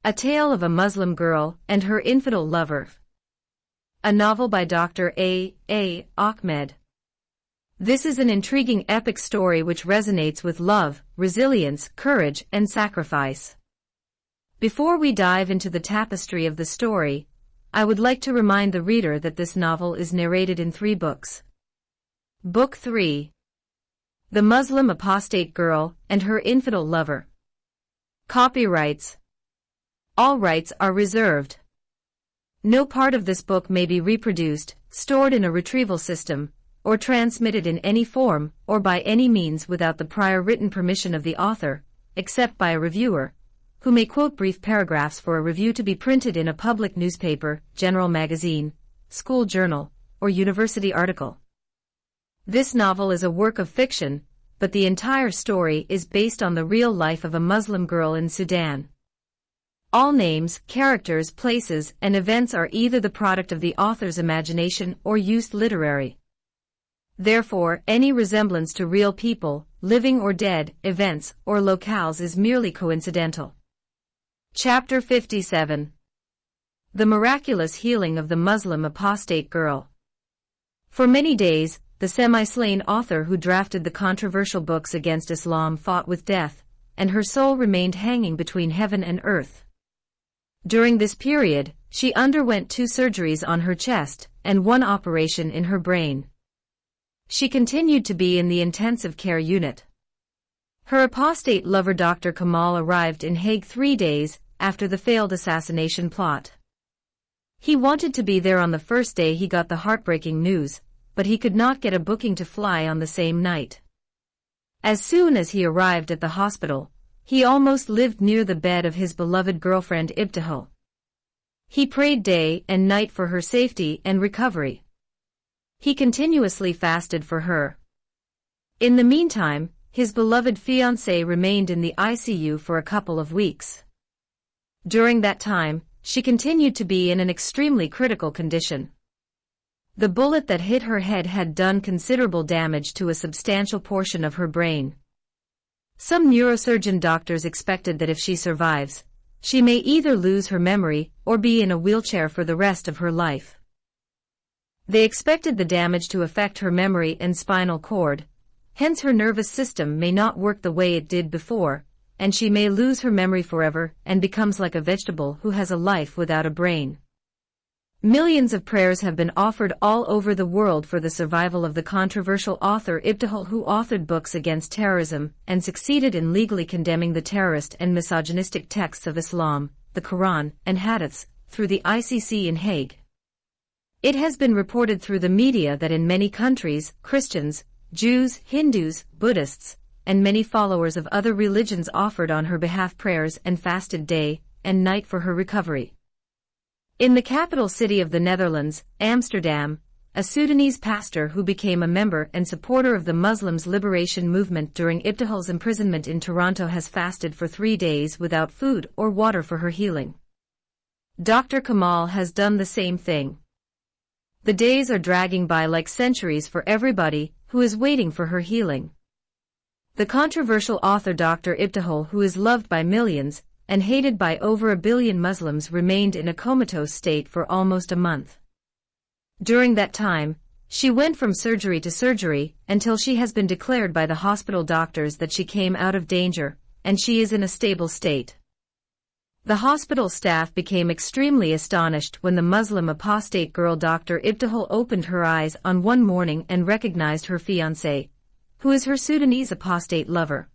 A Tale of a Muslim Girl and Her Infidel Lover. A novel by Dr. A. Ahmed. This is an intriguing epic story which resonates with love, resilience, courage, and sacrifice. Before we dive into the tapestry of the story, I would like to remind the reader that this novel is narrated in 3 books. Book 3. The Muslim Apostate Girl and Her Infidel Lover. Copyrights. All rights are reserved. No part of this book may be reproduced, stored in a retrieval system, or transmitted in any form or by any means without the prior written permission of the author, except by a reviewer, who may quote brief paragraphs for a review to be printed in a public newspaper, general magazine, school journal, or university article. This novel is a work of fiction, but the entire story is based on the real life of a Muslim girl in Sudan. All names, characters, places, and events are either the product of the author's imagination or used literary. Therefore, any resemblance to real people, living or dead, events, or locales is merely coincidental. Chapter 57. The Miraculous Healing of the Muslim Apostate Girl. For many days, the semi-slain author who drafted the controversial books against Islam fought with death, and her soul remained hanging between heaven and earth. During this period, she underwent 2 surgeries on her chest and 1 operation in her brain. She continued to be in the intensive care unit. Her apostate lover Dr. Kamal arrived in Hague 3 days after the failed assassination plot. He wanted to be there on the first day he got the heartbreaking news, but he could not get a booking to fly on the same night. As soon as he arrived at the hospital, he almost lived near the bed of his beloved girlfriend Ibtihal. He prayed day and night for her safety and recovery. He continuously fasted for her. In the meantime, his beloved fiancée remained in the ICU for a couple of weeks. During that time, she continued to be in an extremely critical condition. The bullet that hit her head had done considerable damage to a substantial portion of her brain. Some neurosurgeon doctors expected that if she survives, she may either lose her memory or be in a wheelchair for the rest of her life. They expected the damage to affect her memory and spinal cord, hence her nervous system may not work the way it did before, and she may lose her memory forever and becomes like a vegetable who has a life without a brain. Millions of prayers have been offered all over the world for the survival of the controversial author Ibtihal, who authored books against terrorism and succeeded in legally condemning the terrorist and misogynistic texts of Islam, the Quran, and Hadiths, through the ICC in Hague. It has been reported through the media that in many countries, Christians, Jews, Hindus, Buddhists, and many followers of other religions offered on her behalf prayers and fasted day and night for her recovery. In the capital city of the Netherlands, Amsterdam, a Sudanese pastor who became a member and supporter of the Muslims' liberation movement during Ibtihal's imprisonment in Toronto has fasted for 3 days without food or water for her healing. Dr. Kamal has done the same thing. The days are dragging by like centuries for everybody who is waiting for her healing. The controversial author Dr. Ibtihal, who is loved by millions and hated by over 1 billion Muslims, remained in a comatose state for almost a month. During that time, she went from surgery to surgery until she has been declared by the hospital doctors that she came out of danger, and she is in a stable state. The hospital staff became extremely astonished when the Muslim apostate girl Dr. Ibtihal opened her eyes on one morning and recognized her fiancé, who is her Sudanese apostate lover.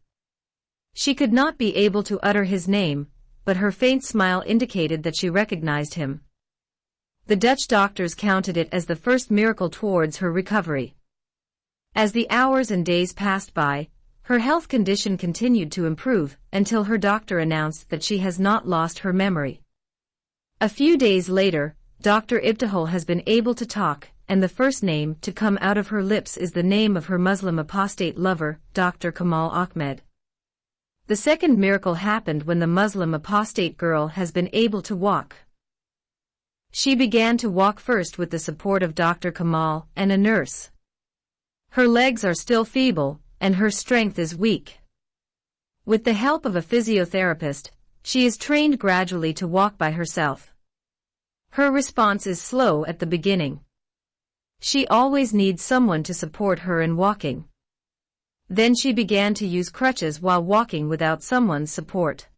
She could not be able to utter his name, but her faint smile indicated that she recognized him. The Dutch doctors counted it as the first miracle towards her recovery. As the hours and days passed by, her health condition continued to improve until her doctor announced that she has not lost her memory. A few days later, Dr. Ibtihal has been able to talk, and the first name to come out of her lips is the name of her Muslim apostate lover, Dr. Kamal Ahmed. The second miracle happened when the Muslim apostate girl has been able to walk. She began to walk first with the support of Dr. Kamal and a nurse. Her legs are still feeble, and her strength is weak. With the help of a physiotherapist, She is trained gradually to walk by herself. Her response is slow at the beginning. She always needs someone to support her in walking. Then she began to use crutches while walking without someone's support.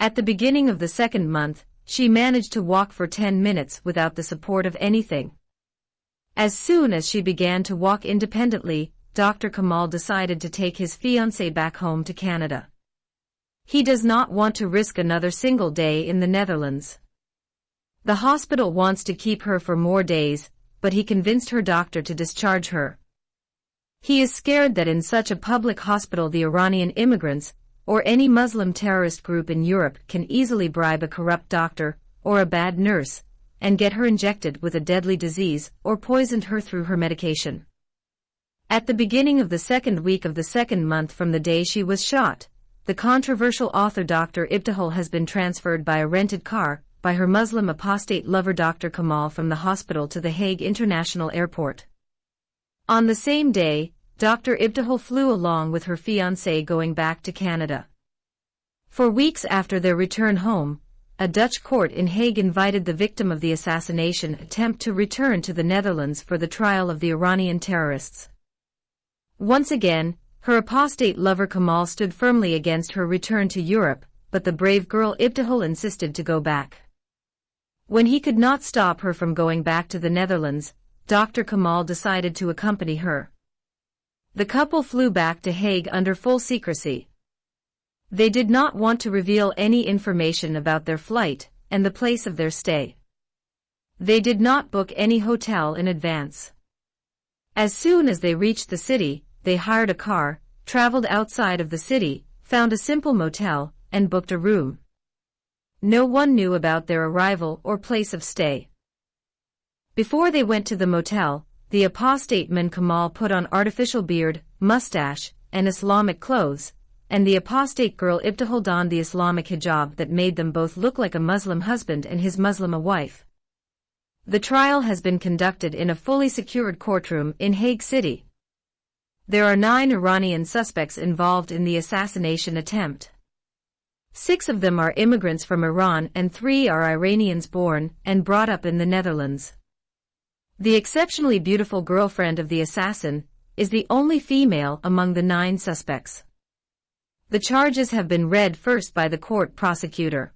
At the beginning of the second month, she managed to walk for 10 minutes without the support of anything. As soon as she began to walk independently, Dr. Kamal decided to take his fiancée back home to Canada. He does not want to risk another single day in the Netherlands. The hospital wants to keep her for more days, but he convinced her doctor to discharge her. He is scared that in such a public hospital the Iranian immigrants, or any Muslim terrorist group in Europe, can easily bribe a corrupt doctor, or a bad nurse, and get her injected with a deadly disease, or poisoned her through her medication. At the beginning of the second week of the second month from the day she was shot, the controversial author Dr. Ibtihal has been transferred by a rented car, by her Muslim apostate lover Dr. Kamal from the hospital to the Hague International Airport. On the same day, Dr. Ibtihal flew along with her fiancé going back to Canada. For weeks after their return home, a Dutch court in Hague invited the victim of the assassination attempt to return to the Netherlands for the trial of the Iranian terrorists. Once again, her apostate lover Kamal stood firmly against her return to Europe, but the brave girl Ibtihal insisted to go back. When he could not stop her from going back to the Netherlands, Dr. Kamal decided to accompany her. The couple flew back to Hague under full secrecy. They did not want to reveal any information about their flight and the place of their stay. They did not book any hotel in advance. As soon as they reached the city, they hired a car, traveled outside of the city, found a simple motel, and booked a room. No one knew about their arrival or place of stay. Before they went to the motel, the apostate man Kamal put on artificial beard, mustache, and Islamic clothes, and the apostate girl Ibtihal donned the Islamic hijab that made them both look like a Muslim husband and his Muslimah wife. The trial has been conducted in a fully secured courtroom in Hague City. There are 9 Iranian suspects involved in the assassination attempt. 6 of them are immigrants from Iran and 3 are Iranians born and brought up in the Netherlands. The exceptionally beautiful girlfriend of the assassin is the only female among the 9 suspects. The charges have been read first by the court prosecutor.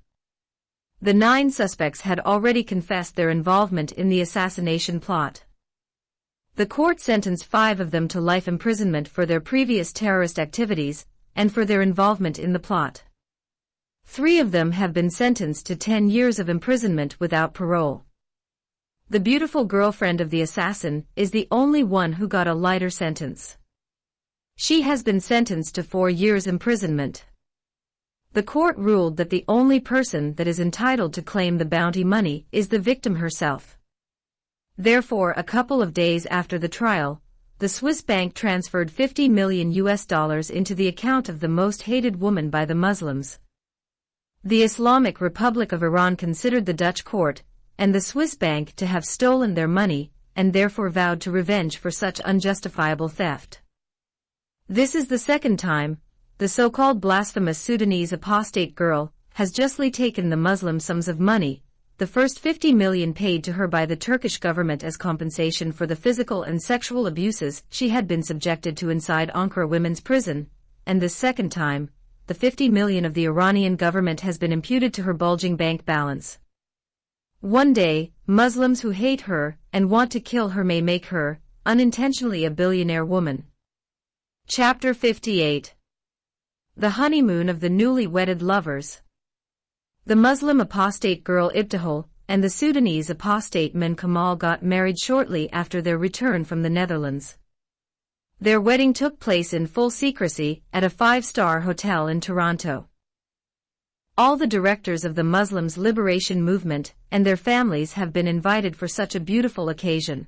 The 9 suspects had already confessed their involvement in the assassination plot. The court sentenced 5 of them to life imprisonment for their previous terrorist activities and for their involvement in the plot. 3 of them have been sentenced to 10 years of imprisonment without parole. The beautiful girlfriend of the assassin is the only one who got a lighter sentence. She has been sentenced to 4 years imprisonment. The court ruled that the only person that is entitled to claim the bounty money is the victim herself. Therefore, a couple of days after the trial, the Swiss bank transferred $50 million into the account of the most hated woman by the Muslims. The Islamic Republic of Iran considered the Dutch court and the Swiss bank to have stolen their money and therefore vowed to revenge for such unjustifiable theft. This is the second time the so-called blasphemous Sudanese apostate girl has justly taken the Muslim sums of money, the first $50 million paid to her by the Turkish government as compensation for the physical and sexual abuses she had been subjected to inside Ankara women's prison, and this second time, the $50 million of the Iranian government has been imputed to her bulging bank balance. One day, Muslims who hate her and want to kill her may make her, unintentionally, a billionaire woman. Chapter 58. The honeymoon of the newly wedded lovers. The Muslim apostate girl Ibtihal and the Sudanese apostate man Kamal got married shortly after their return from the Netherlands. Their wedding took place in full secrecy at a 5-star hotel in Toronto. All the directors of the Muslims' liberation movement and their families have been invited for such a beautiful occasion.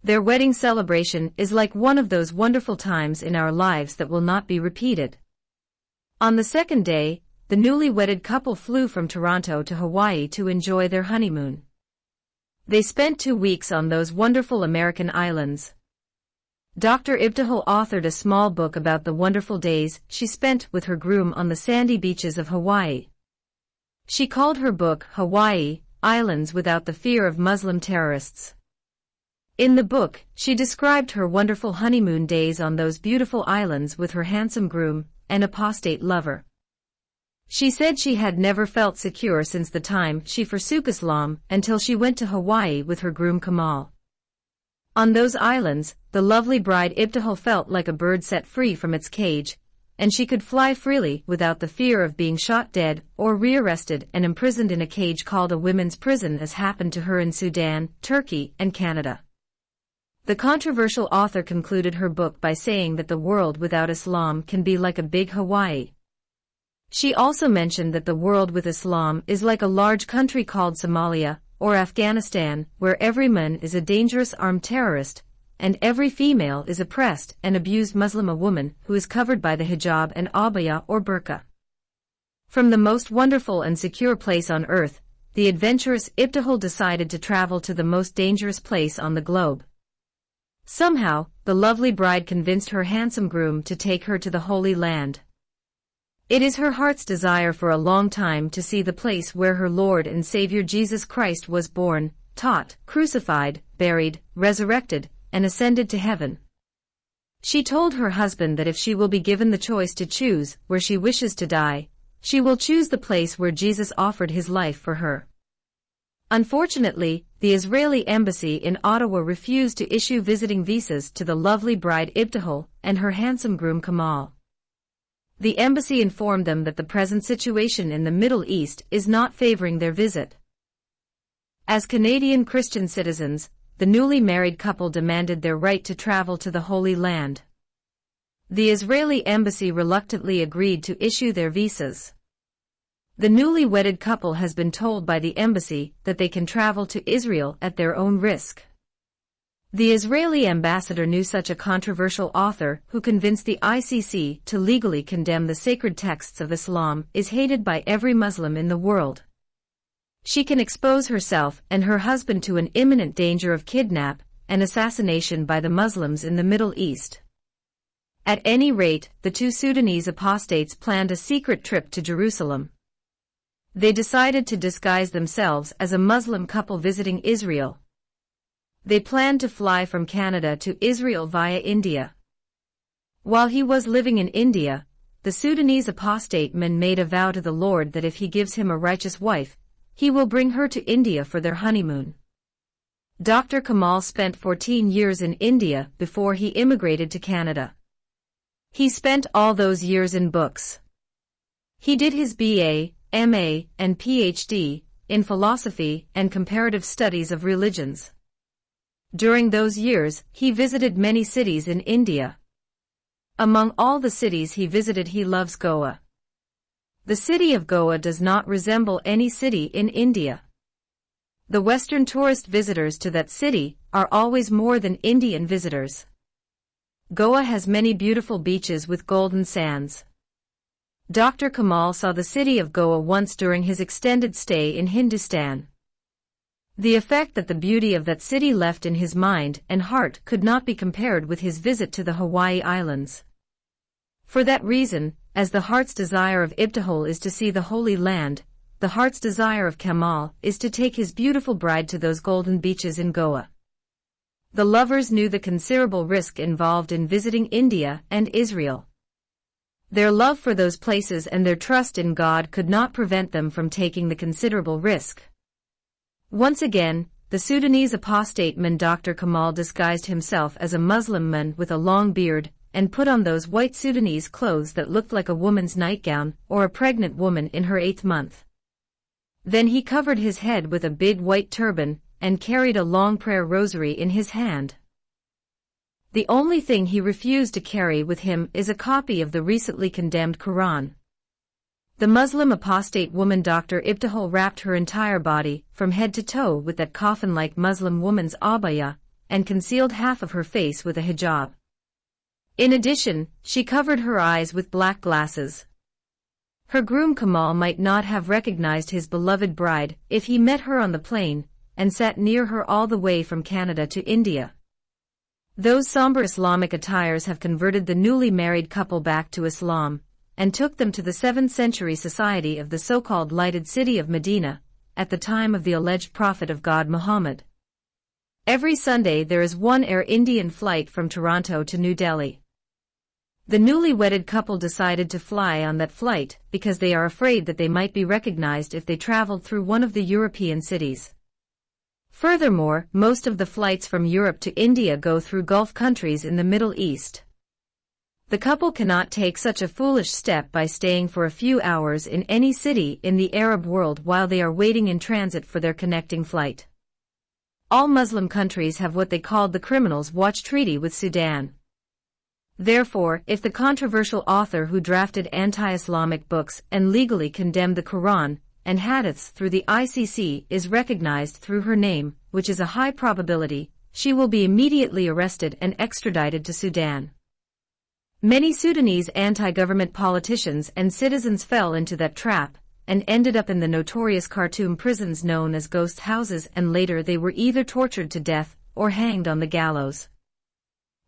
Their wedding celebration is like one of those wonderful times in our lives that will not be repeated. On the second day, the newly wedded couple flew from Toronto to Hawaii to enjoy their honeymoon. They spent 2 weeks on those wonderful American islands. Dr. Ibtihal authored a small book about the wonderful days she spent with her groom on the sandy beaches of Hawaii. She called her book Hawaii, Islands Without the Fear of Muslim Terrorists. In the book, she described her wonderful honeymoon days on those beautiful islands with her handsome groom, an apostate lover. She said she had never felt secure since the time she forsook Islam until she went to Hawaii with her groom Kamal. On those islands, the lovely bride Ibtihal felt like a bird set free from its cage, and she could fly freely without the fear of being shot dead or rearrested and imprisoned in a cage called a women's prison, as happened to her in Sudan, Turkey, and Canada. The controversial author concluded her book by saying that the world without Islam can be like a big Hawaii. She also mentioned that the world with Islam is like a large country called Somalia or Afghanistan, where every man is a dangerous armed terrorist, and every female is oppressed and abused Muslim, a woman who is covered by the hijab and abaya or burqa. From the most wonderful and secure place on earth, the adventurous Ibtihal decided to travel to the most dangerous place on the globe. Somehow, the lovely bride convinced her handsome groom to take her to the Holy Land. It is her heart's desire for a long time to see the place where her Lord and Savior Jesus Christ was born, taught, crucified, buried, resurrected, and ascended to heaven. She told her husband that if she will be given the choice to choose where she wishes to die, she will choose the place where Jesus offered his life for her. Unfortunately, the Israeli embassy in Ottawa refused to issue visiting visas to the lovely bride Ibtihal and her handsome groom Kamal. The embassy informed them that the present situation in the Middle East is not favoring their visit. As Canadian Christian citizens, the newly married couple demanded their right to travel to the Holy Land. The Israeli embassy reluctantly agreed to issue their visas. The newly wedded couple has been told by the embassy that they can travel to Israel at their own risk. The Israeli ambassador knew such a controversial author who convinced the ICC to legally condemn the sacred texts of Islam is hated by every Muslim in the world. She can expose herself and her husband to an imminent danger of kidnap and assassination by the Muslims in the Middle East. At any rate, the two Sudanese apostates planned a secret trip to Jerusalem. They decided to disguise themselves as a Muslim couple visiting Israel. They planned to fly from Canada to Israel via India. While he was living in India, the Sudanese apostate man made a vow to the Lord that if he gives him a righteous wife, he will bring her to India for their honeymoon. Dr. Kamal spent 14 years in India before he immigrated to Canada. He spent all those years in books. He did his BA, MA, and PhD in philosophy and comparative studies of religions. During those years, he visited many cities in India. Among all the cities he visited, he loves Goa. The city of Goa does not resemble any city in India. The Western tourist visitors to that city are always more than Indian visitors. Goa has many beautiful beaches with golden sands. Dr. Kamal saw the city of Goa once during his extended stay in Hindustan. The effect that the beauty of that city left in his mind and heart could not be compared with his visit to the Hawaii Islands. For that reason, as the heart's desire of Ibtihal is to see the Holy Land, the heart's desire of Kamal is to take his beautiful bride to those golden beaches in Goa. The lovers knew the considerable risk involved in visiting India and Israel. Their love for those places and their trust in God could not prevent them from taking the considerable risk. Once again, the Sudanese apostate man Dr. Kamal disguised himself as a Muslim man with a long beard, and put on those white Sudanese clothes that looked like a woman's nightgown or a pregnant woman in her 8th month. Then he covered his head with a big white turban, and carried a long prayer rosary in his hand. The only thing he refused to carry with him is a copy of the recently condemned Quran. The Muslim apostate woman Dr. Ibtihal wrapped her entire body, from head to toe, with that coffin-like Muslim woman's abaya, and concealed half of her face with a hijab. In addition, she covered her eyes with black glasses. Her groom Kamal might not have recognized his beloved bride if he met her on the plane, and sat near her all the way from Canada to India. Those somber Islamic attires have converted the newly married couple back to Islam, and took them to the 7th century society of the so-called lighted city of Medina, at the time of the alleged prophet of God Muhammad. Every Sunday there is one Air Indian flight from Toronto to New Delhi. The newly wedded couple decided to fly on that flight because they are afraid that they might be recognized if they traveled through one of the European cities. Furthermore, most of the flights from Europe to India go through Gulf countries in the Middle East. The couple cannot take such a foolish step by staying for a few hours in any city in the Arab world while they are waiting in transit for their connecting flight. All Muslim countries have what they called the Criminals Watch Treaty with Sudan. Therefore, if the controversial author who drafted anti-Islamic books and legally condemned the Quran and Hadiths through the ICC is recognized through her name, which is a high probability, she will be immediately arrested and extradited to Sudan. Many Sudanese anti-government politicians and citizens fell into that trap and ended up in the notorious Khartoum prisons known as ghost houses, and later they were either tortured to death or hanged on the gallows.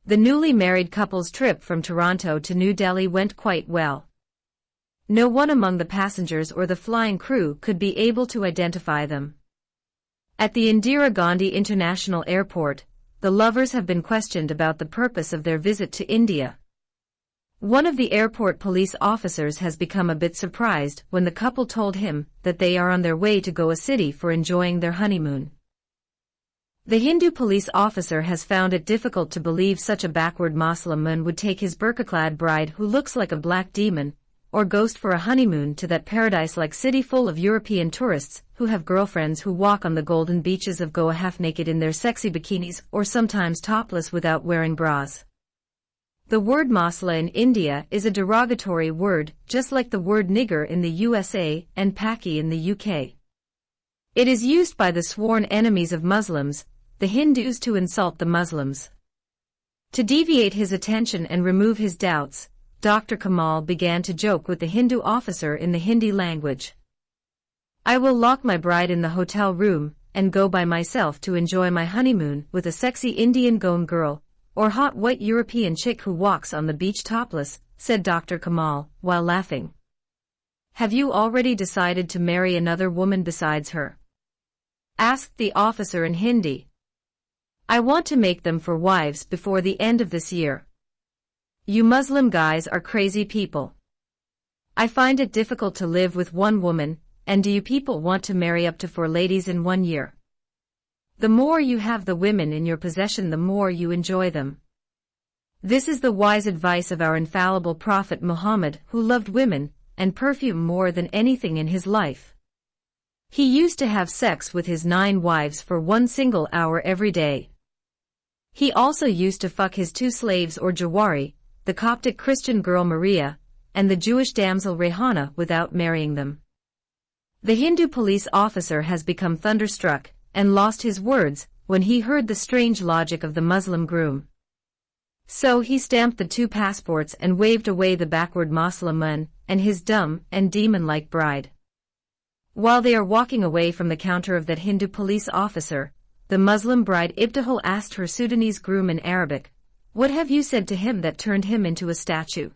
The newly married couple's trip from Toronto to New Delhi went quite well. No one among the passengers or the flying crew could be able to identify them. At the Indira Gandhi International Airport, the lovers have been questioned about the purpose of their visit to India. One of the airport police officers has become a bit surprised when the couple told him that they are on their way to Goa City for enjoying their honeymoon. The Hindu police officer has found it difficult to believe such a backward Muslim man would take his burqa-clad bride who looks like a black demon or ghost for a honeymoon to that paradise-like city full of European tourists who have girlfriends who walk on the golden beaches of Goa half-naked in their sexy bikinis or sometimes topless without wearing bras. The word masla in India is a derogatory word, just like the word nigger in the USA and paki in the UK. It is used by the sworn enemies of Muslims, the Hindus, to insult the Muslims. To deviate his attention and remove his doubts, Dr. Kamal began to joke with the Hindu officer in the Hindi language. "I will lock my bride in the hotel room and go by myself to enjoy my honeymoon with a sexy Indian goan girl, or hot white European chick who walks on the beach topless," said Dr. Kamal, while laughing. "Have you already decided to marry another woman besides her?" asked the officer in Hindi. "I want to make them for wives before the end of this year. You Muslim guys are crazy people. I find it difficult to live with one woman, and do you people want to marry up to 4 ladies in 1 year? The more you have the women in your possession, the more you enjoy them. This is the wise advice of our infallible Prophet Muhammad, who loved women and perfume more than anything in his life. He used to have sex with his 9 wives for 1 single hour every day. He also used to fuck his 2 slaves or jawari, the Coptic Christian girl Maria, and the Jewish damsel Rehana, without marrying them." The Hindu police officer has become thunderstruck and lost his words when he heard the strange logic of the Muslim groom. So he stamped the 2 passports and waved away the backward Muslim man and his dumb and demon-like bride. While they are walking away from the counter of that Hindu police officer, the Muslim bride Ibtihal asked her Sudanese groom in Arabic, "What have you said to him that turned him into a statue?"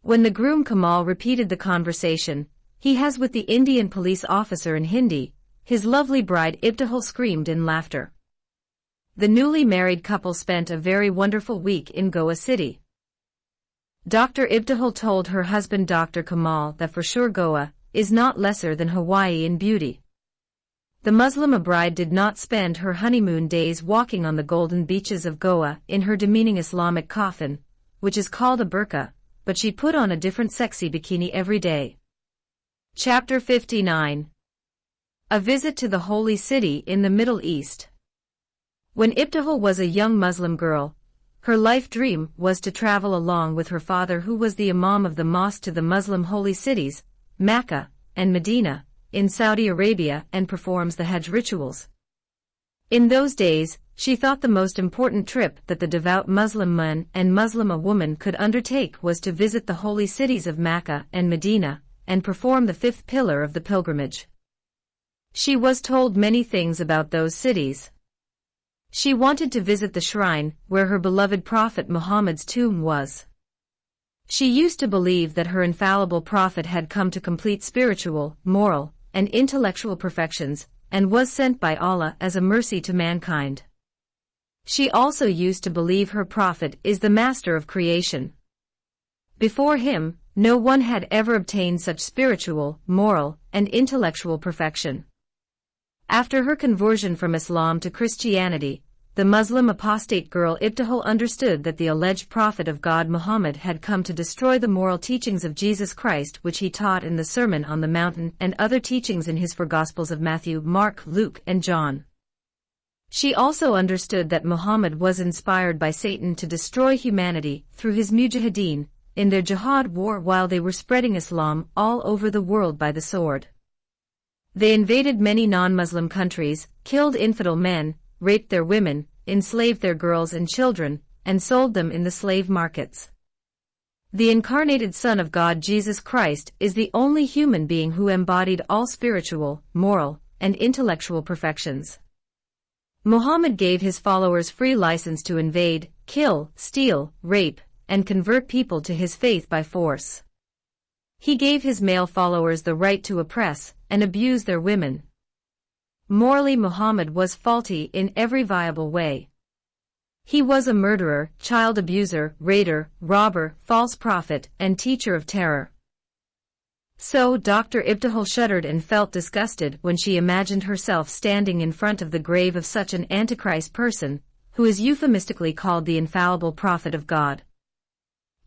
When the groom Kamal repeated the conversation he has with the Indian police officer in Hindi, his lovely bride Ibtihal screamed in laughter. The newly married couple spent a very wonderful week in Goa City. Dr. Ibtihal told her husband Dr. Kamal that for sure Goa is not lesser than Hawaii in beauty. The Muslim bride did not spend her honeymoon days walking on the golden beaches of Goa in her demeaning Islamic coffin, which is called a burqa, but she put on a different sexy bikini every day. Chapter 59. A visit to the Holy City in the Middle East. When Ibtihal was a young Muslim girl, her life dream was to travel along with her father, who was the Imam of the mosque, to the Muslim holy cities, Mecca and Medina, in Saudi Arabia, and performs the Hajj rituals. In those days, she thought the most important trip that the devout Muslim man and Muslima woman could undertake was to visit the holy cities of Mecca and Medina, and perform the 5th pillar of the pilgrimage. She was told many things about those cities. She wanted to visit the shrine where her beloved Prophet Muhammad's tomb was. She used to believe that her infallible prophet had come to complete spiritual, moral, and intellectual perfections, and was sent by Allah as a mercy to mankind. She also used to believe her prophet is the master of creation. Before him, no one had ever obtained such spiritual, moral, and intellectual perfection. After her conversion from Islam to Christianity, the Muslim apostate girl Ibtihal understood that the alleged prophet of God Muhammad had come to destroy the moral teachings of Jesus Christ which he taught in the Sermon on the Mount and other teachings in his four Gospels of Matthew, Mark, Luke, and John. She also understood that Muhammad was inspired by Satan to destroy humanity through his mujahideen in their jihad war while they were spreading Islam all over the world by the sword. They invaded many non-Muslim countries, killed infidel men, raped their women, enslaved their girls and children, and sold them in the slave markets. The incarnated Son of God Jesus Christ is the only human being who embodied all spiritual, moral, and intellectual perfections. Muhammad gave his followers free license to invade, kill, steal, rape, and convert people to his faith by force. He gave his male followers the right to oppress and abuse their women. Morally, Muhammad was faulty in every viable way. He was a murderer, child abuser, raider, robber, false prophet, and teacher of terror. So Dr. Ibtihal shuddered and felt disgusted when she imagined herself standing in front of the grave of such an antichrist person, who is euphemistically called the infallible prophet of God.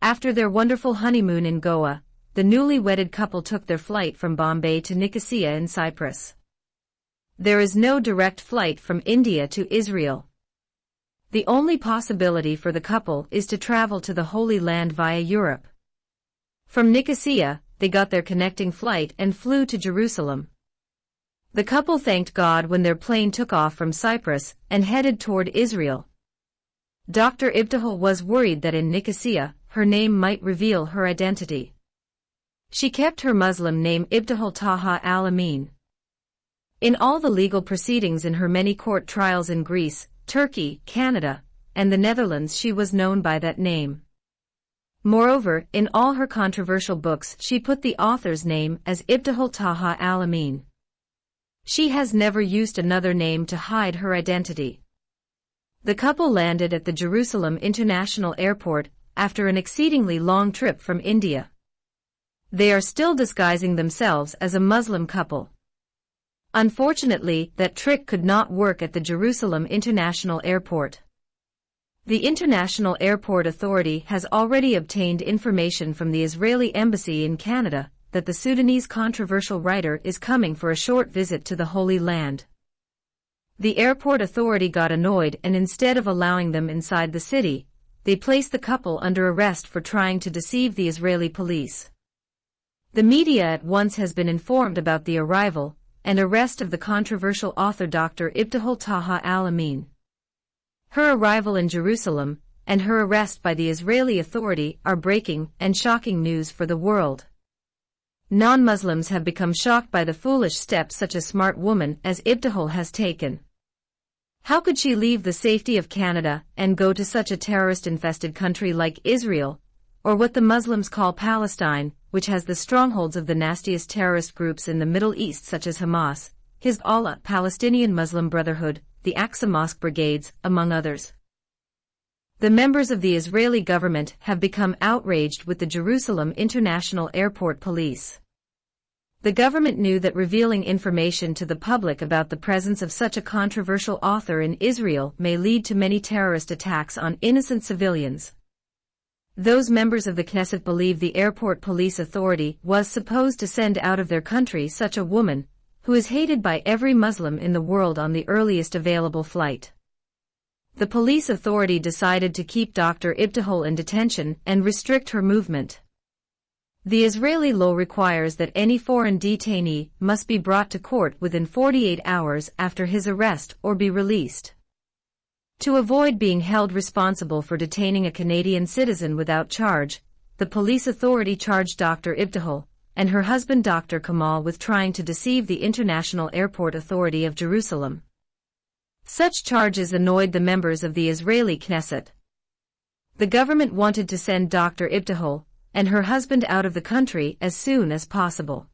After their wonderful honeymoon in Goa, the newly wedded couple took their flight from Bombay to Nicosia in Cyprus. There is no direct flight from India to Israel. The only possibility for the couple is to travel to the Holy Land via Europe. From Nicosia, they got their connecting flight and flew to Jerusalem. The couple thanked God when their plane took off from Cyprus and headed toward Israel. Dr. Ibtihal was worried that in Nicosia, her name might reveal her identity. She kept her Muslim name Ibtihal Taha al-Amin. In all the legal proceedings in her many court trials in Greece, Turkey, Canada, and the Netherlands she was known by that name. Moreover, in all her controversial books she put the author's name as Ibtihal Taha al-Amin. She has never used another name to hide her identity. The couple landed at the Jerusalem International Airport after an exceedingly long trip from India. They are still disguising themselves as a Muslim couple. Unfortunately, that trick could not work at the Jerusalem International Airport. The International Airport Authority has already obtained information from the Israeli Embassy in Canada that the Sudanese controversial writer is coming for a short visit to the Holy Land. The airport authority got annoyed and instead of allowing them inside the city, they placed the couple under arrest for trying to deceive the Israeli police. The media at once has been informed about the arrival and arrest of the controversial author Dr. Ibtihal Taha al-Amin. Her arrival in Jerusalem and her arrest by the Israeli authority are breaking and shocking news for the world. Non-Muslims have become shocked by the foolish steps such a smart woman as Ibtihal has taken. How could she leave the safety of Canada and go to such a terrorist-infested country like Israel, or what the Muslims call Palestine, which has the strongholds of the nastiest terrorist groups in the Middle East such as Hamas, Hezbollah, Palestinian Muslim Brotherhood, the Aqsa Mosque Brigades, among others. The members of the Israeli government have become outraged with the Jerusalem International Airport Police. The government knew that revealing information to the public about the presence of such a controversial author in Israel may lead to many terrorist attacks on innocent civilians. Those members of the Knesset believe the airport police authority was supposed to send out of their country such a woman, who is hated by every Muslim in the world on the earliest available flight. The police authority decided to keep Dr. Ibtihal in detention and restrict her movement. The Israeli law requires that any foreign detainee must be brought to court within 48 hours after his arrest or be released. To avoid being held responsible for detaining a Canadian citizen without charge, the police authority charged Dr. Ibtihal and her husband Dr. Kamal with trying to deceive the International Airport Authority of Jerusalem. Such charges annoyed the members of the Israeli Knesset. The government wanted to send Dr. Ibtihal and her husband out of the country as soon as possible.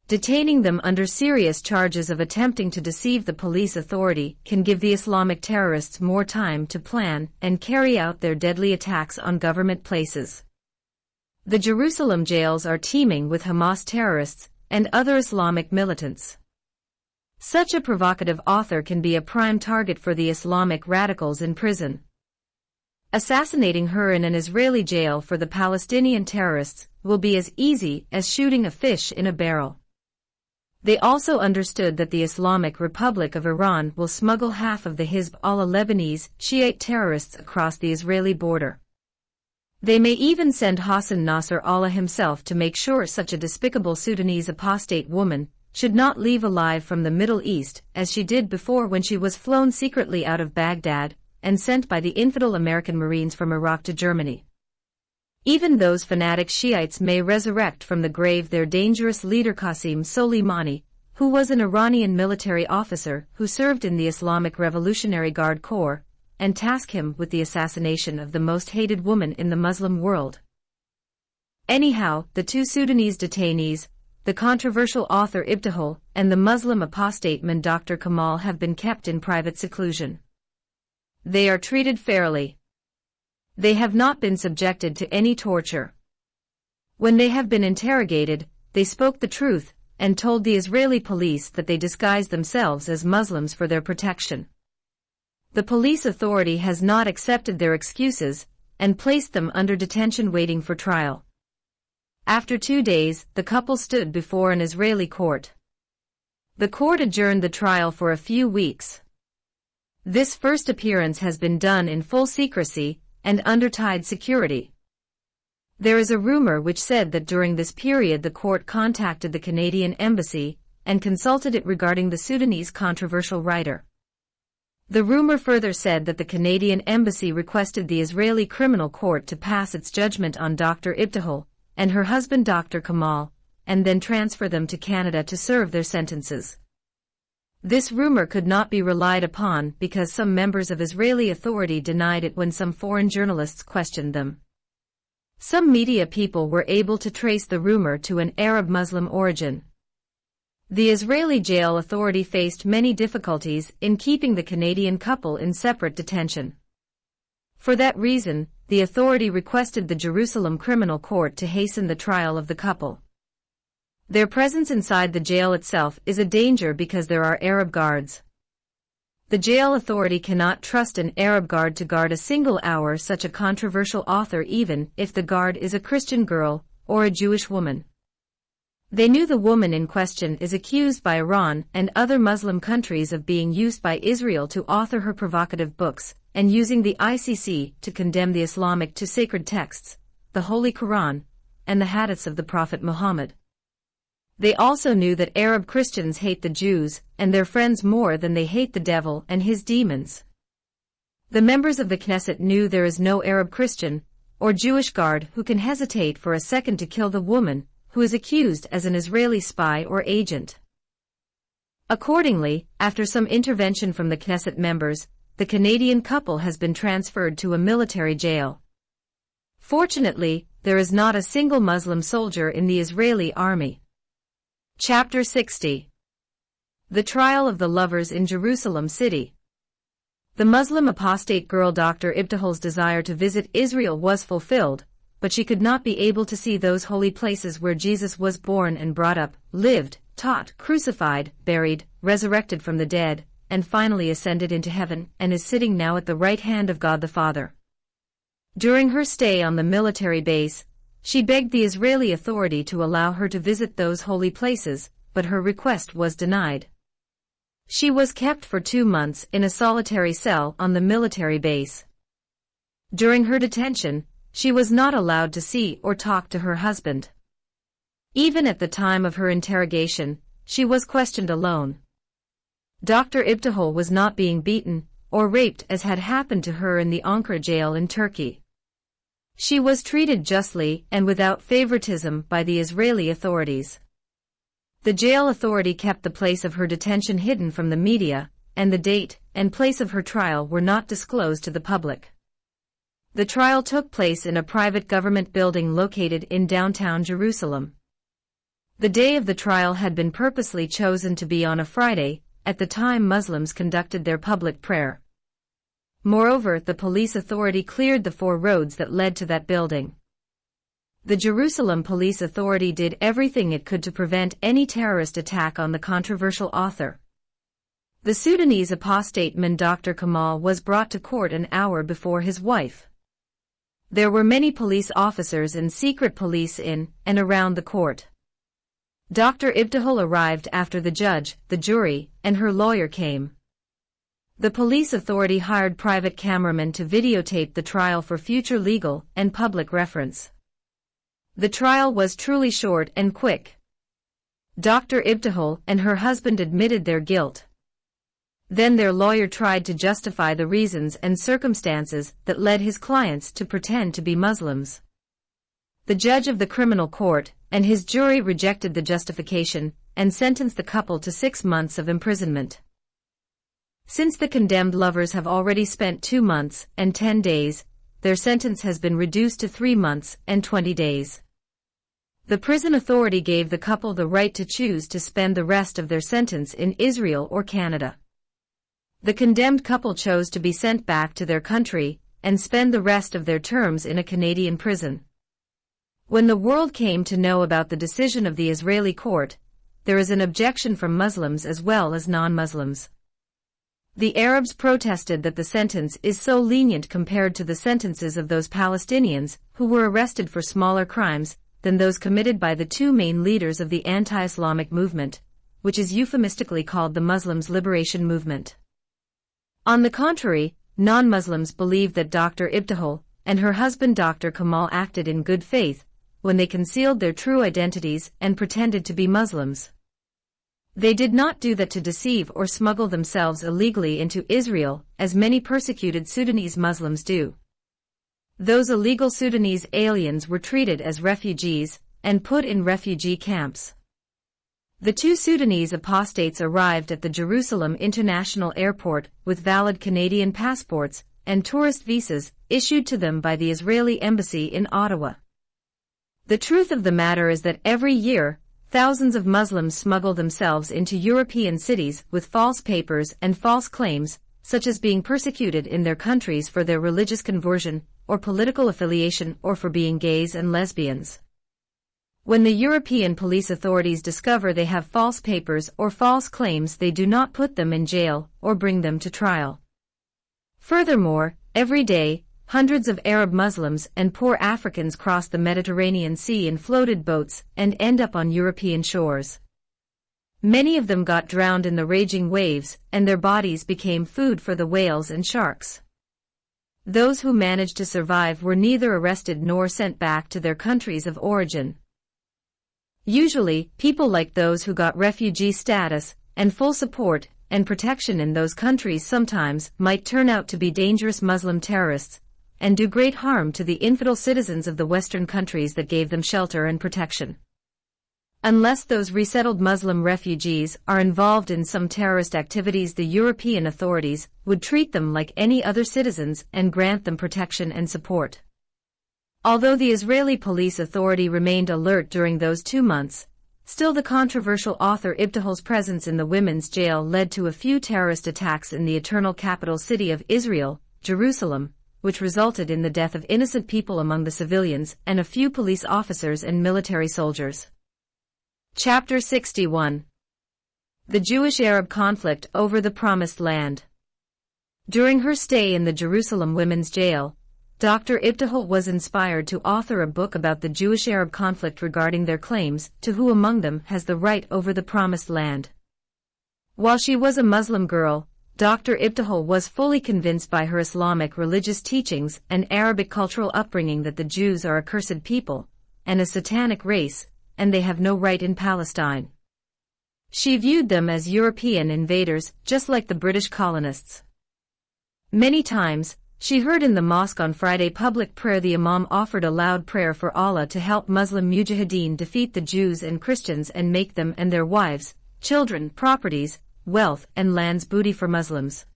Detaining them under serious charges of attempting to deceive the police authority can give the Islamic terrorists more time to plan and carry out their deadly attacks on government places. The Jerusalem jails are teeming with Hamas terrorists and other Islamic militants. Such a provocative author can be a prime target for the Islamic radicals in prison. Assassinating her in an Israeli jail for the Palestinian terrorists will be as easy as shooting a fish in a barrel. They also understood that the Islamic Republic of Iran will smuggle half of the Hezbollah Lebanese Shiite terrorists across the Israeli border. They may even send Hassan Nasrallah himself to make sure such a despicable Sudanese apostate woman should not leave alive from the Middle East as she did before when she was flown secretly out of Baghdad and sent by the infidel American Marines from Iraq to Germany. Even those fanatic Shiites may resurrect from the grave their dangerous leader Qasem Soleimani, who was an Iranian military officer who served in the Islamic Revolutionary Guard Corps, and task him with the assassination of the most hated woman in the Muslim world. Anyhow, the two Sudanese detainees, the controversial author Ibtihal and the Muslim apostate man Dr. Kamal, have been kept in private seclusion. They are treated fairly. They have not been subjected to any torture. When they have been interrogated, they spoke the truth and told the Israeli police that they disguised themselves as Muslims for their protection. The police authority has not accepted their excuses and placed them under detention waiting for trial. After 2 days, the couple stood before an Israeli court. The court adjourned the trial for a few weeks. This first appearance has been done in full secrecy and under tight security. There is a rumor which said that during this period the court contacted the Canadian embassy and consulted it regarding the Sudanese controversial writer. The rumor further said that the Canadian embassy requested the Israeli criminal court to pass its judgment on Dr. Ibtihal and her husband Dr. Kamal, and then transfer them to Canada to serve their sentences. This rumor could not be relied upon because some members of Israeli authority denied it when some foreign journalists questioned them. Some media people were able to trace the rumor to an Arab-Muslim origin. The Israeli jail authority faced many difficulties in keeping the Canadian couple in separate detention. For that reason, the authority requested the Jerusalem Criminal Court to hasten the trial of the couple. Their presence inside the jail itself is a danger because there are Arab guards. The jail authority cannot trust an Arab guard to guard a single hour such a controversial author even if the guard is a Christian girl or a Jewish woman. They knew the woman in question is accused by Iran and other Muslim countries of being used by Israel to author her provocative books and using the ICC to condemn the Islamic to sacred texts, the Holy Quran, and the hadiths of the Prophet Muhammad. They also knew that Arab Christians hate the Jews and their friends more than they hate the devil and his demons. The members of the Knesset knew there is no Arab Christian or Jewish guard who can hesitate for a second to kill the woman who is accused as an Israeli spy or agent. Accordingly, after some intervention from the Knesset members, the Canadian couple has been transferred to a military jail. Fortunately, there is not a single Muslim soldier in the Israeli army. Chapter 60. The Trial of the Lovers in Jerusalem City. The Muslim apostate girl Dr. Ibtihal's desire to visit Israel was fulfilled, but she could not be able to see those holy places where Jesus was born and brought up, lived, taught, crucified, buried, resurrected from the dead, and finally ascended into heaven and is sitting now at the right hand of God the Father. During her stay on the military base, she begged the Israeli authority to allow her to visit those holy places, but her request was denied. She was kept for 2 months in a solitary cell on the military base. During her detention, she was not allowed to see or talk to her husband. Even at the time of her interrogation, she was questioned alone. Dr. Ibtihal was not being beaten or raped as had happened to her in the Ankara jail in Turkey. She was treated justly and without favoritism by the Israeli authorities. The jail authority kept the place of her detention hidden from the media and the date and place of her trial were not disclosed to the public. The trial took place in a private government building located in downtown Jerusalem. The day of the trial had been purposely chosen to be on a Friday, at the time Muslims conducted their public prayer. Moreover, the police authority cleared the 4 roads that led to that building. The Jerusalem Police Authority did everything it could to prevent any terrorist attack on the controversial author. The Sudanese apostate man Dr. Kamal was brought to court an hour before his wife. There were many police officers and secret police in and around the court. Dr. Ibtihal arrived after the judge, the jury, and her lawyer came. The police authority hired private cameramen to videotape the trial for future legal and public reference. The trial was truly short and quick. Dr. Ibtihal and her husband admitted their guilt. Then their lawyer tried to justify the reasons and circumstances that led his clients to pretend to be Muslims. The judge of the criminal court and his jury rejected the justification and sentenced the couple to 6 months of imprisonment. Since the condemned lovers have already spent 2 months and 10 days, their sentence has been reduced to 3 months and 20 days. The prison authority gave the couple the right to choose to spend the rest of their sentence in Israel or Canada. The condemned couple chose to be sent back to their country and spend the rest of their terms in a Canadian prison. When the world came to know about the decision of the Israeli court, there is an objection from Muslims as well as non-Muslims. The Arabs protested that the sentence is so lenient compared to the sentences of those Palestinians who were arrested for smaller crimes than those committed by the 2 main leaders of the anti-Islamic movement, which is euphemistically called the Muslims' Liberation Movement. On the contrary, non-Muslims believe that Dr. Ibtihal and her husband Dr. Kamal acted in good faith when they concealed their true identities and pretended to be Muslims. They did not do that to deceive or smuggle themselves illegally into Israel, as many persecuted Sudanese Muslims do. Those illegal Sudanese aliens were treated as refugees and put in refugee camps. The 2 Sudanese apostates arrived at the Jerusalem International Airport with valid Canadian passports and tourist visas issued to them by the Israeli embassy in Ottawa. The truth of the matter is that every year, thousands of Muslims smuggle themselves into European cities with false papers and false claims, such as being persecuted in their countries for their religious conversion or political affiliation or for being gays and lesbians. When the European police authorities discover they have false papers or false claims, they do not put them in jail or bring them to trial. Furthermore, every day, hundreds of Arab Muslims and poor Africans cross the Mediterranean Sea in floated boats and end up on European shores. Many of them got drowned in the raging waves, and their bodies became food for the whales and sharks. Those who managed to survive were neither arrested nor sent back to their countries of origin. Usually, people like those who got refugee status and full support and protection in those countries sometimes might turn out to be dangerous Muslim terrorists and do great harm to the infidel citizens of the Western countries that gave them shelter and protection. Unless those resettled Muslim refugees are involved in some terrorist activities, the European authorities would treat them like any other citizens and grant them protection and support. Although the Israeli police authority remained alert during those 2 months, still the controversial author Ibtihal's presence in the women's jail led to a few terrorist attacks in the eternal capital city of Israel, Jerusalem, which resulted in the death of innocent people among the civilians and a few police officers and military soldiers. Chapter 61. The Jewish-Arab conflict over the Promised Land. During her stay in the Jerusalem women's jail, Dr. Ibtihal was inspired to author a book about the Jewish-Arab conflict regarding their claims to who among them has the right over the Promised Land. While she was a Muslim girl, Dr. Ibtihal was fully convinced by her Islamic religious teachings and Arabic cultural upbringing that the Jews are a cursed people and a satanic race, and they have no right in Palestine. She viewed them as European invaders, just like the British colonists. Many times, she heard in the mosque on Friday public prayer the Imam offered a loud prayer for Allah to help Muslim mujahideen defeat the Jews and Christians and make them and their wives, children, properties, wealth, and land's booty for Muslims.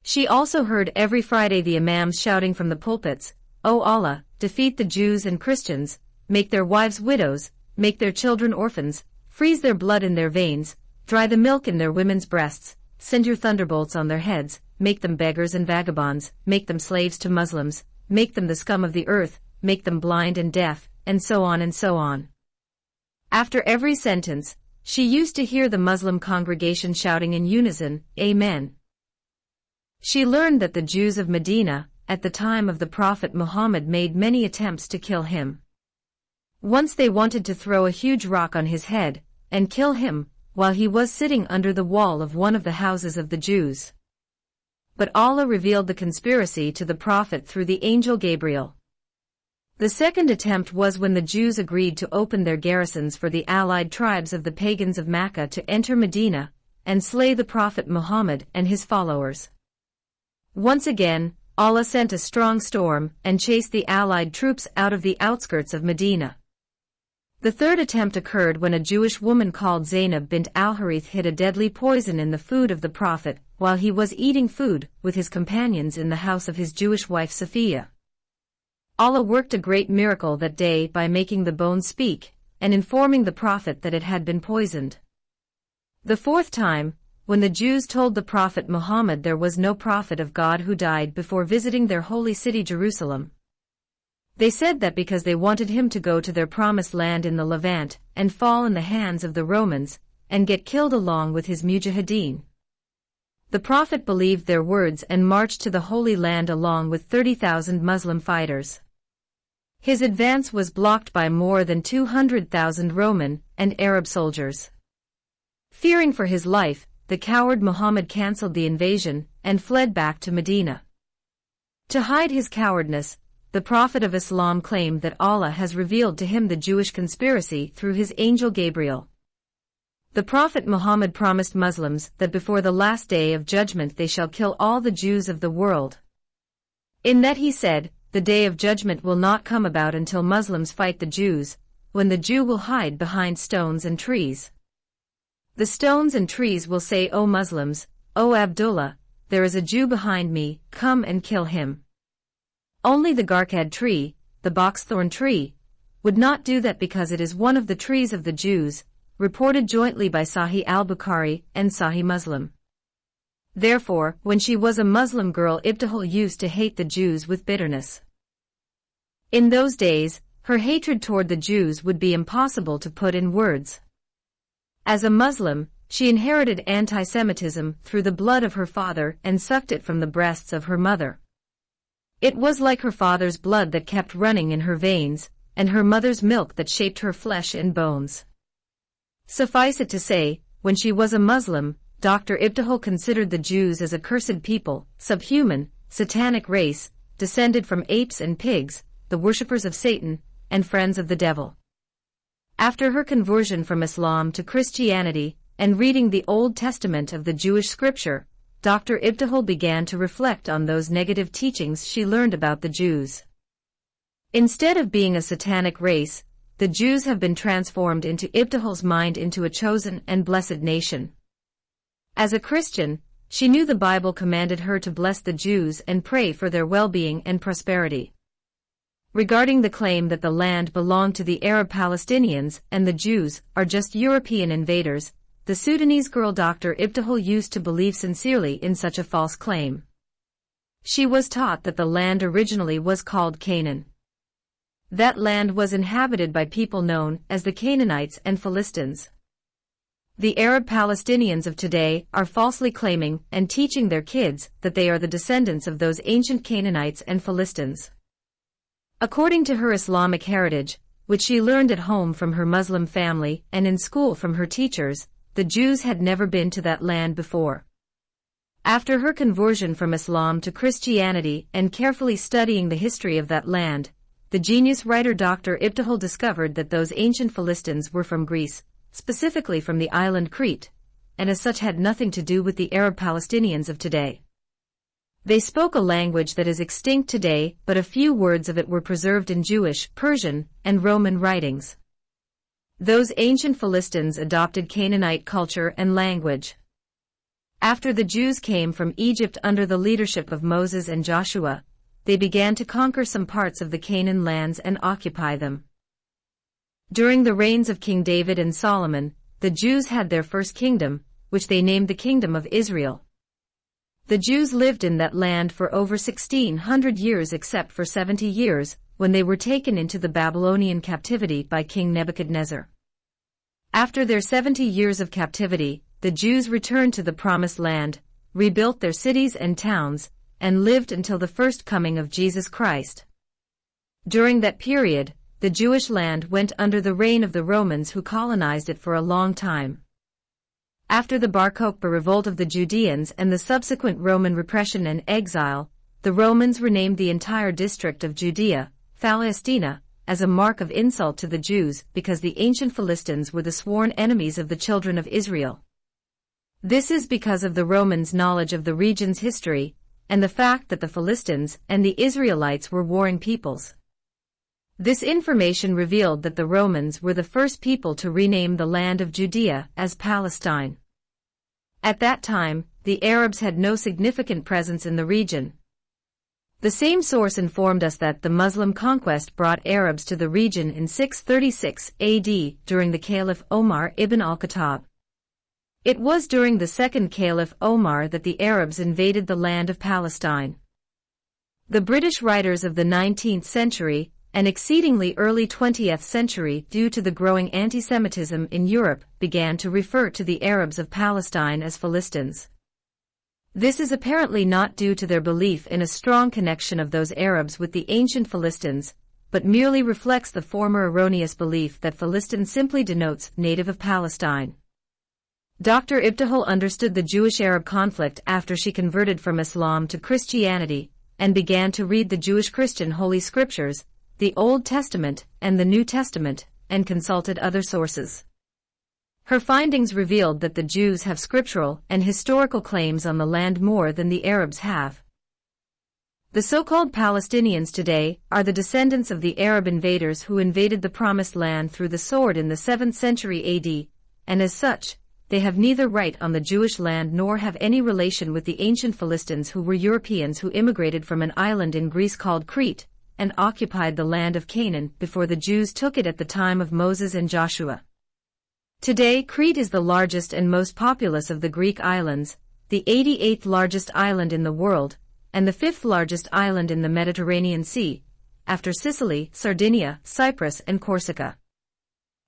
She also heard every Friday the imams shouting from the pulpits, "O Allah, defeat the Jews and Christians, make their wives widows, make their children orphans, freeze their blood in their veins, dry the milk in their women's breasts, send your thunderbolts on their heads, make them beggars and vagabonds, make them slaves to Muslims, make them the scum of the earth, make them blind and deaf," and so on and so on. After every sentence, she used to hear the Muslim congregation shouting in unison, "Amen." She learned that the Jews of Medina, at the time of the Prophet Muhammad, made many attempts to kill him. Once they wanted to throw a huge rock on his head and kill him while he was sitting under the wall of one of the houses of the Jews. But Allah revealed the conspiracy to the Prophet through the angel Gabriel. The second attempt was when the Jews agreed to open their garrisons for the allied tribes of the pagans of Mecca to enter Medina and slay the Prophet Muhammad and his followers. Once again, Allah sent a strong storm and chased the allied troops out of the outskirts of Medina. The third attempt occurred when a Jewish woman called Zainab bint al-Harith hid a deadly poison in the food of the Prophet while he was eating food with his companions in the house of his Jewish wife Safiya. Allah worked a great miracle that day by making the bones speak and informing the Prophet that it had been poisoned. The fourth time, when the Jews told the Prophet Muhammad there was no prophet of God who died before visiting their holy city Jerusalem. They said that because they wanted him to go to their promised land in the Levant and fall in the hands of the Romans and get killed along with his mujahideen. The Prophet believed their words and marched to the Holy Land along with 30,000 Muslim fighters. His advance was blocked by more than 200,000 Roman and Arab soldiers. Fearing for his life, the coward Muhammad cancelled the invasion and fled back to Medina. To hide his cowardness, the Prophet of Islam claimed that Allah has revealed to him the Jewish conspiracy through his angel Gabriel. The Prophet Muhammad promised Muslims that before the last day of judgment they shall kill all the Jews of the world. In that he said, the day of judgment will not come about until Muslims fight the Jews, when the Jew will hide behind stones and trees. The stones and trees will say, "O Muslims, O Abdullah, there is a Jew behind me, come and kill him." Only the Garkad tree, the boxthorn tree, would not do that because it is one of the trees of the Jews, reported jointly by Sahih al-Bukhari and Sahih Muslim. Therefore, when she was a Muslim girl, Ibtihal used to hate the Jews with bitterness. In those days, her hatred toward the Jews would be impossible to put in words. As a Muslim, she inherited anti-Semitism through the blood of her father and sucked it from the breasts of her mother. It was like her father's blood that kept running in her veins, and her mother's milk that shaped her flesh and bones. Suffice it to say, when she was a Muslim, Dr. Ibtihal considered the Jews as a cursed people, subhuman, satanic race, descended from apes and pigs, the worshippers of Satan, and friends of the devil. After her conversion from Islam to Christianity, and reading the Old Testament of the Jewish scripture, Dr. Ibtihal began to reflect on those negative teachings she learned about the Jews. Instead of being a satanic race, the Jews have been transformed into Ibtihal's mind into a chosen and blessed nation. As a Christian, she knew the Bible commanded her to bless the Jews and pray for their well-being and prosperity. Regarding the claim that the land belonged to the Arab Palestinians and the Jews are just European invaders, the Sudanese girl Dr. Ibtihal used to believe sincerely in such a false claim. She was taught that the land originally was called Canaan. That land was inhabited by people known as the Canaanites and Philistines. The Arab Palestinians of today are falsely claiming and teaching their kids that they are the descendants of those ancient Canaanites and Philistines. According to her Islamic heritage, which she learned at home from her Muslim family and in school from her teachers, the Jews had never been to that land before. After her conversion from Islam to Christianity and carefully studying the history of that land, the genius writer Dr. Ibtihal discovered that those ancient Philistines were from Greece, specifically from the island Crete, and as such had nothing to do with the Arab Palestinians of today. They spoke a language that is extinct today, but a few words of it were preserved in Jewish, Persian, and Roman writings. Those ancient Philistines adopted Canaanite culture and language. After the Jews came from Egypt under the leadership of Moses and Joshua, they began to conquer some parts of the Canaan lands and occupy them. During the reigns of King David and Solomon, the Jews had their first kingdom, which they named the Kingdom of Israel. The Jews lived in that land for over 1,600 years except for 70 years, when they were taken into the Babylonian captivity by King Nebuchadnezzar. After their 70 years of captivity, the Jews returned to the Promised Land, rebuilt their cities and towns, and lived until the first coming of Jesus Christ. During that period, the Jewish land went under the reign of the Romans who colonized it for a long time. After the Bar Kokhba revolt of the Judeans and the subsequent Roman repression and exile, the Romans renamed the entire district of Judea, Palestina, as a mark of insult to the Jews because the ancient Philistines were the sworn enemies of the children of Israel. This is because of the Romans' knowledge of the region's history, and the fact that the Philistines and the Israelites were warring peoples. This information revealed that the Romans were the first people to rename the land of Judea as Palestine. At that time, the Arabs had no significant presence in the region. The same source informed us that the Muslim conquest brought Arabs to the region in 636 AD during the Caliph Omar ibn al-Khattab. It was during the second Caliph Omar that the Arabs invaded the land of Palestine. The British writers of the 19th century and exceedingly early 20th century, due to the growing anti-Semitism in Europe, began to refer to the Arabs of Palestine as Philistines. This is apparently not due to their belief in a strong connection of those Arabs with the ancient Philistines, but merely reflects the former erroneous belief that Philistine simply denotes native of Palestine. Dr. Ibtihal understood the Jewish-Arab conflict after she converted from Islam to Christianity and began to read the Jewish-Christian Holy Scriptures, the Old Testament and the New Testament, and consulted other sources. Her findings revealed that the Jews have scriptural and historical claims on the land more than the Arabs have. The so-called Palestinians today are the descendants of the Arab invaders who invaded the Promised Land through the sword in the 7th century AD, and as such, they have neither right on the Jewish land nor have any relation with the ancient Philistines who were Europeans who immigrated from an island in Greece called Crete, and occupied the land of Canaan before the Jews took it at the time of Moses and Joshua. Today, Crete is the largest and most populous of the Greek islands, the 88th largest island in the world, and the 5th largest island in the Mediterranean Sea, after Sicily, Sardinia, Cyprus, and Corsica.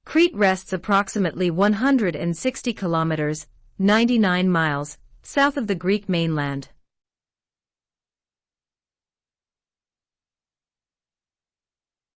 Crete rests approximately 160 kilometers, 99 miles, south of the Greek mainland.